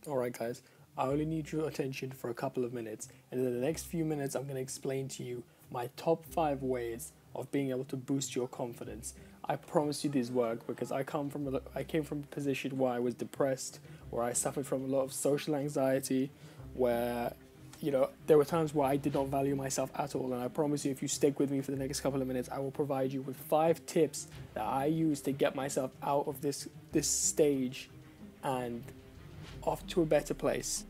Alright guys, I only need your attention for a couple of minutes, and in the next few minutes I'm going to explain to you my top 5 ways of being able to boost your confidence. I promise you these work because I came from a position where I was depressed, where I suffered from a lot of social anxiety, where there were times where I did not value myself at all, and I promise you if you stick with me for the next couple of minutes, I will provide you with 5 tips that I use to get myself out of this stage and off to a better place.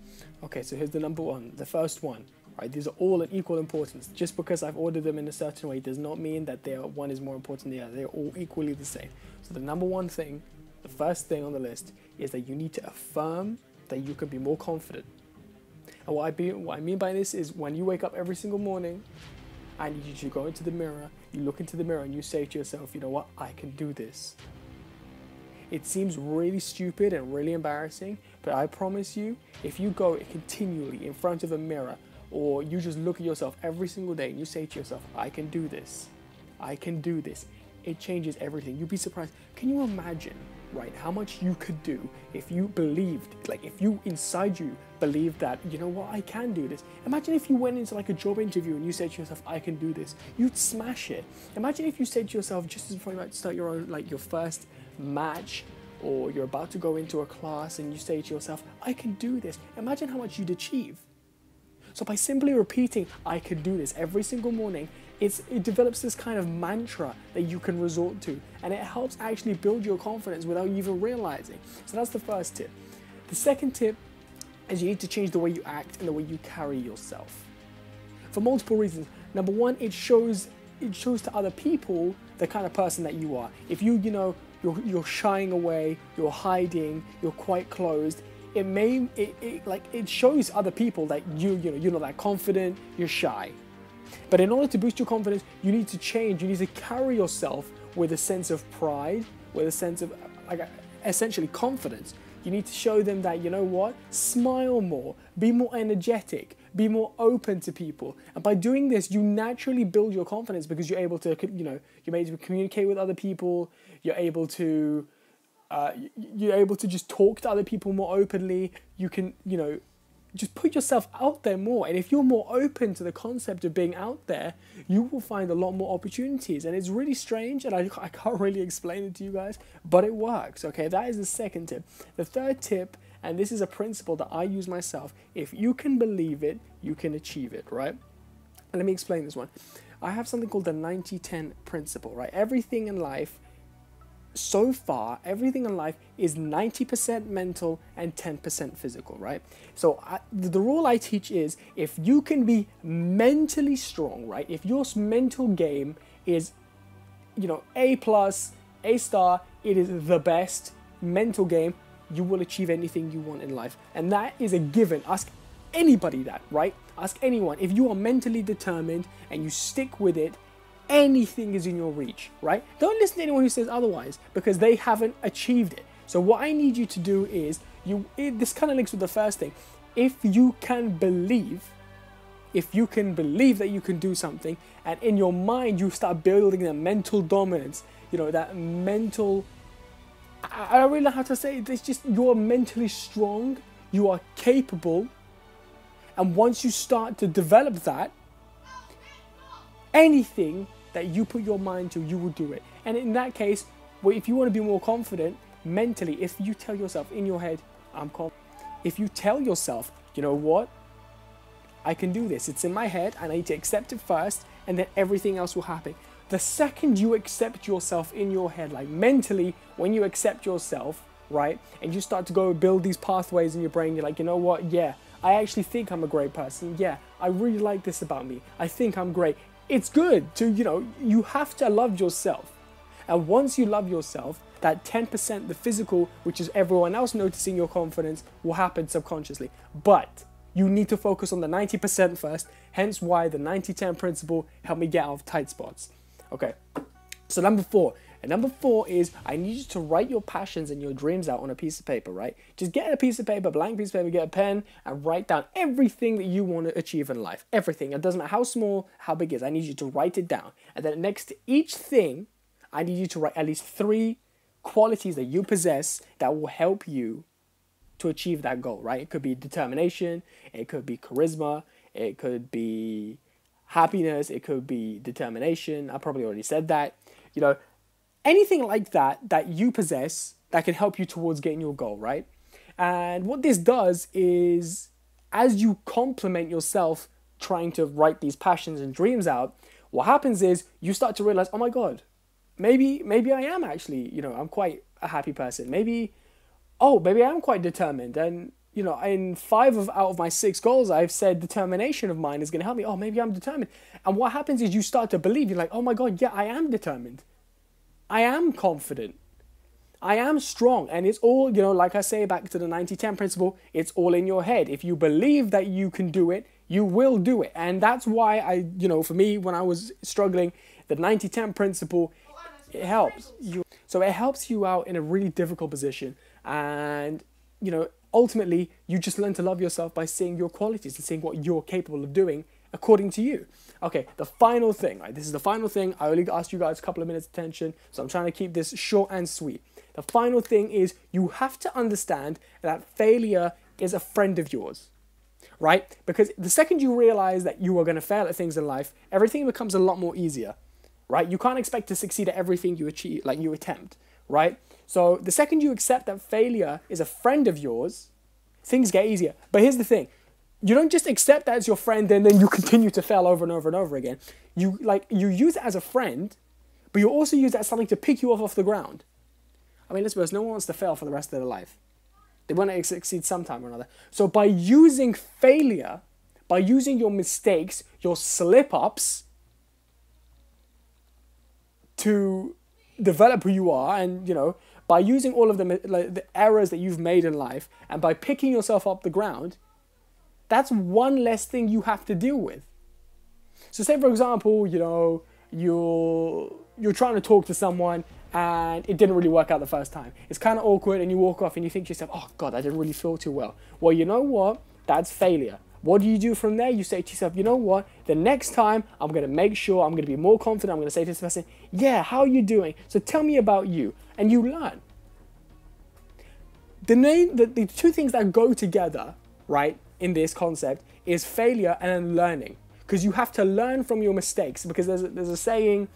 Okay, so here's the number one, the first one, right? These are all in equal importance. Just because I've ordered them in a certain way does not mean that one is more important than the other. They're all equally the same. So the number one thing, the first thing on the list is that you need to affirm that you can be more confident. And what I mean by this is when you wake up every single morning, I need you to go into the mirror, you look into the mirror and you say to yourself, you know what, I can do this. It seems really stupid and really embarrassing, but I promise you, if you go continually in front of a mirror, or you just look at yourself every single day and you say to yourself, I can do this, I can do this, it changes everything. You'd be surprised. Can you imagine, right, how much you could do if you believed, like if you inside you believed that, you know what, I can do this. Imagine if you went into like a job interview and you said to yourself, I can do this. You'd smash it. Imagine if you said to yourself, just before you might start your own, like your first match, or you're about to go into a class and you say to yourself, I can do this. Imagine how much you'd achieve. So by simply repeating, I can do this every single morning, it develops this kind of mantra that you can resort to, and it helps actually build your confidence without you even realizing. So that's the first tip. The second tip is you need to change the way you act and the way you carry yourself. For multiple reasons. Number one, it shows to other people the kind of person that you are. If you're shying away, you're hiding, you're quite closed, it shows other people that you're not that confident, you're shy. But in order to boost your confidence, you need to change. You need to carry yourself with a sense of pride, with a sense of essentially confidence. You need to show them that, you know what, smile more, be more energetic, be more open to people. And by doing this, you naturally build your confidence because you're able to, you're able to communicate with other people. You're able to just talk to other people more openly. You can, just put yourself out there more. And if you're more open to the concept of being out there, you will find a lot more opportunities. And it's really strange, and I can't really explain it to you guys, but it works, okay? That is the second tip. The third tip, and this is a principle that I use myself, if you can believe it, you can achieve it, right? And let me explain this one. I have something called the 90-10 principle, right? Everything in life is 90% mental and 10% physical, right? So the rule I teach is if you can be mentally strong, right? If your mental game is, A+, A star, it is the best mental game, you will achieve anything you want in life. And that is a given. Ask anybody that, right? Ask anyone. If you are mentally determined and you stick with it, anything is in your reach, right? Don't listen to anyone who says otherwise because they haven't achieved it. So what I need you to do is, this kind of links with the first thing. If you can believe that you can do something, and in your mind you start building that mental dominance, that mental, I don't really know how to say it, it's just you're mentally strong, you are capable, and once you start to develop that, anything that you put your mind to, you will do it. And in that case, if you want to be more confident mentally, if you tell yourself in your head, I'm confident. If you tell yourself, you know what, I can do this, it's in my head, and I need to accept it first, and then everything else will happen. The second you accept yourself in your head, like mentally, when you accept yourself, right, and you start to go build these pathways in your brain, you're like, you know what, yeah, I actually think I'm a great person. Yeah, I really like this about me. I think I'm great. It's good to, you have to love yourself. And once you love yourself, that 10%, the physical, which is everyone else noticing your confidence, will happen subconsciously. But you need to focus on the 90% first, hence why the 90-10 principle helped me get out of tight spots. Okay, so number 4. And number 4 is I need you to write your passions and your dreams out on a piece of paper, right? Just get a piece of paper, blank piece of paper, get a pen, and write down everything that you want to achieve in life. Everything. It doesn't matter how small, how big it is. I need you to write it down. And then next to each thing, I need you to write at least 3 qualities that you possess that will help you to achieve that goal, right? It could be determination, it could be charisma, it could be happiness, it could be determination. I probably already said that. You know, anything like that that you possess that can help you towards getting your goal, right? And what this does is, as you compliment yourself trying to write these passions and dreams out, what happens is you start to realize, oh my God, maybe I am actually, you know, I'm quite a happy person. Maybe I am quite determined. And, you know, in 5 out of my 6 goals, I've said determination of mine is going to help me. Oh, maybe I'm determined. And what happens is you start to believe, you're like, oh my God, yeah, I am determined. I am confident. I am strong. And it's all, you know, like I say back to the 90-10 principle, it's all in your head. If you believe that you can do it, you will do it. And that's why for me, when I was struggling, the 90-10 principle, it helps you. So it helps you out in a really difficult position. And, you know, ultimately, you just learn to love yourself by seeing your qualities and seeing what you're capable of doing according to you. Okay, the final thing, right? This is the final thing. I only asked you guys a couple of minutes attention, so I'm trying to keep this short and sweet. The final thing is you have to understand that failure is a friend of yours, right? Because the second you realize that you are going to fail at things in life, everything becomes a lot more easier, right? You can't expect to succeed at everything you achieve, like you attempt, right? So the second you accept that failure is a friend of yours, things get easier. But here's the thing. You don't just accept that as your friend and then you continue to fail over and over and over again. You use it as a friend, but you also use it as something to pick you off the ground. I mean, let's be honest, no one wants to fail for the rest of their life. They want to succeed sometime or another. So by using failure, by using your mistakes, your slip-ups to develop who you are, and, you know, by using all of the errors that you've made in life, and by picking yourself up the ground, that's one less thing you have to deal with. So say, for example, you know, you're trying to talk to someone and it didn't really work out the first time. It's kind of awkward and you walk off and you think to yourself, oh God, I didn't really feel too well. Well, you know what? That's failure. What do you do from there? You say to yourself, you know what? The next time I'm going to make sure I'm going to be more confident. I'm going to say to this person, yeah, how are you doing? So tell me about you. And you learn. The two things that go together, right, in this concept is failure and learning. Because you have to learn from your mistakes. Because there's a saying,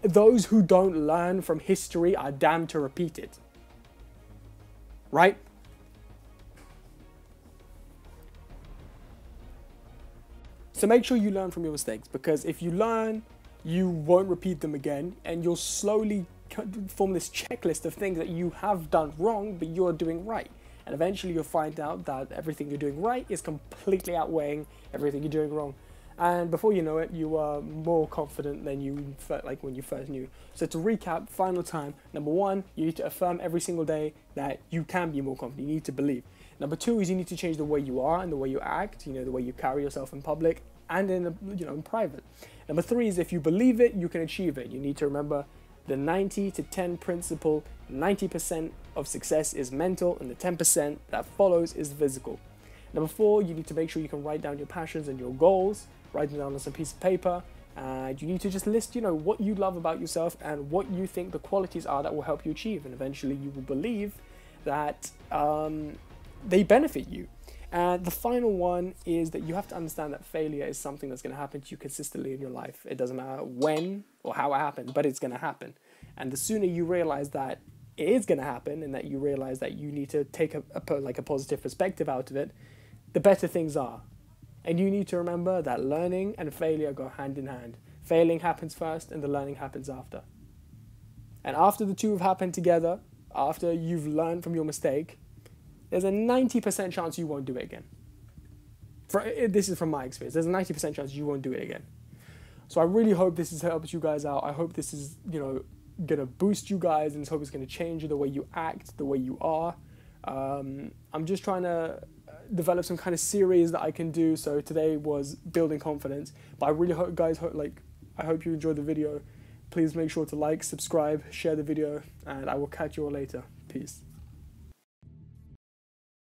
those who don't learn from history are damned to repeat it. Right? So make sure you learn from your mistakes, because if you learn, you won't repeat them again, and you'll slowly form this checklist of things that you have done wrong, but you're doing right. And eventually you'll find out that everything you're doing right is completely outweighing everything you're doing wrong. And before you know it, you are more confident than you felt like when you first knew. So to recap, final time, number 1, you need to affirm every single day that you can be more confident. You need to believe. Number 2 is you need to change the way you are and the way you act, you know, the way you carry yourself in public and in private. Number 3 is if you believe it, you can achieve it. You need to remember the 90-10 principle. 90% of success is mental and the 10% that follows is physical. Number 4, you need to make sure you can write down your passions and your goals, write them down on some piece of paper, and you need to just list, you know, what you love about yourself and what you think the qualities are that will help you achieve, and eventually you will believe that they benefit you. And the final one is that you have to understand that failure is something that's going to happen to you consistently in your life. It doesn't matter when or how it happens, but it's going to happen. And the sooner you realize that it is going to happen and that you realize that you need to take a positive perspective out of it, the better things are. And you need to remember that learning and failure go hand in hand. Failing happens first and the learning happens after. And after the two have happened together, after you've learned from your mistake, there's a 90% chance you won't do it again. This is from my experience. There's a 90% chance you won't do it again. So I really hope this has helped you guys out. I hope this is, you know, going to boost you guys, and I hope it's going to change the way you act, the way you are. I'm just trying to develop some kind of series that I can do. So today was building confidence, but I really hope guys, I hope you enjoyed the video. Please make sure to like, subscribe, share the video, and I will catch you all later. Peace.